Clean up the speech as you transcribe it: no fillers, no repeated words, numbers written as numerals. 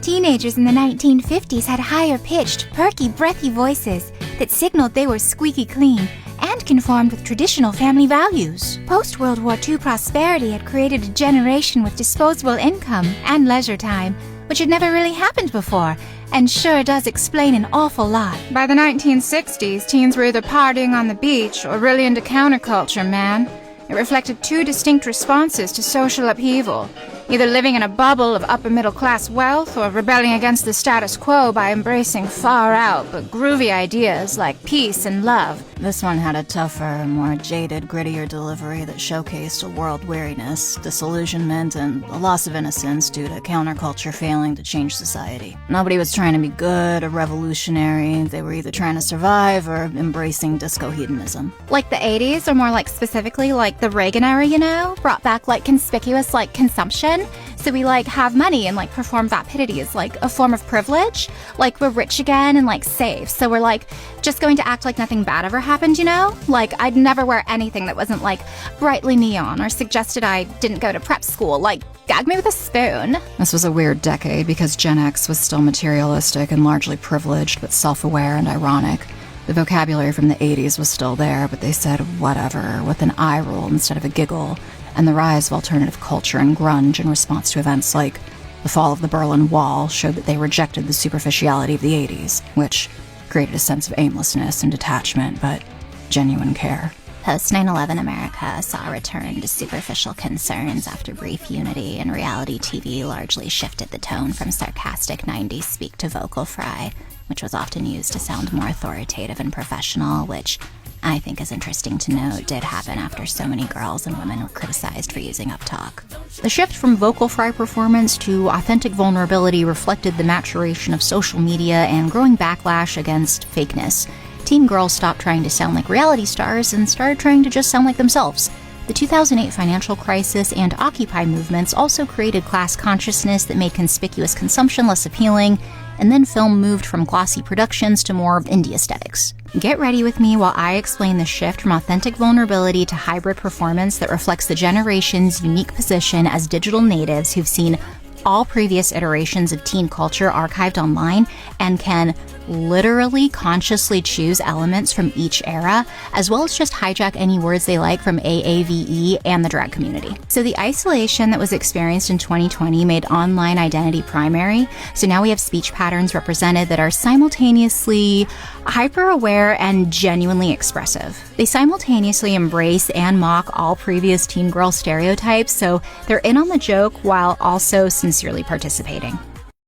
Teenagers in the 1950s had higher-pitched, perky, breathy voices that signaled they were squeaky clean and conformed with traditional family values. Post-World War II prosperity had created a generation with disposable income and leisure time, which had never really happened before, and sure does explain an awful lot. By the 1960s, teens were either partying on the beach or really into counterculture, man. It reflected two distinct responses to social upheaval, either living in a bubble of upper-middle-class wealth or rebelling against the status quo by embracing far-out but groovy ideas like peace and love. This one had a tougher, more jaded, grittier delivery that showcased a world weariness, disillusionment, and a loss of innocence due to counterculture failing to change society. Nobody was trying to be good or revolutionary. They were either trying to survive or embracing disco hedonism. Like the 80s, or more like specifically like the Reagan era, you know? Brought back like conspicuous like consumption. So we like have money and like perform vapidity as like a form of privilege. Like we're rich again and like safe. So we're like just going to act like nothing bad ever happened, you know? Like I'd never wear anything that wasn't like brightly neon or suggested I didn't go to prep school. Like gag me with a spoon. This was a weird decade because Gen X was still materialistic and largely privileged, but self-aware and ironic. The vocabulary from the 80s was still there, but they said whatever with an eye roll instead of a giggle, and the rise of alternative culture and grunge in response to events like the fall of the Berlin Wall showed that they rejected the superficiality of the 80s, which created a sense of aimlessness and detachment, but genuine care. Post 9/11 America saw a return to superficial concerns after brief unity, and reality TV largely shifted the tone from sarcastic 90s speak to vocal fry, which was often used to sound more authoritative and professional, which I think is interesting to note did happen after so many girls and women were criticized for using uptalk. The shift from vocal fry performance to authentic vulnerability reflected the maturation of social media and growing backlash against fakeness. Teen girls stopped trying to sound like reality stars and started trying to just sound like themselves. The 2008 financial crisis and Occupy movements also created class consciousness that made conspicuous consumption less appealing, and then film moved from glossy productions to more indie aesthetics. Get ready with me while I explain the shift from authentic vulnerability to hybrid performance that reflects the generation's unique position as digital natives who've seen all previous iterations of teen culture archived online and can literally consciously choose elements from each era, as well as just hijack any words they like from AAVE and the drag community. So the isolation that was experienced in 2020 made online identity primary, so now we have speech patterns represented that are simultaneously hyper-aware and genuinely expressive. They simultaneously embrace and mock all previous teen girl stereotypes, so they're in on the joke while also sincerely participating.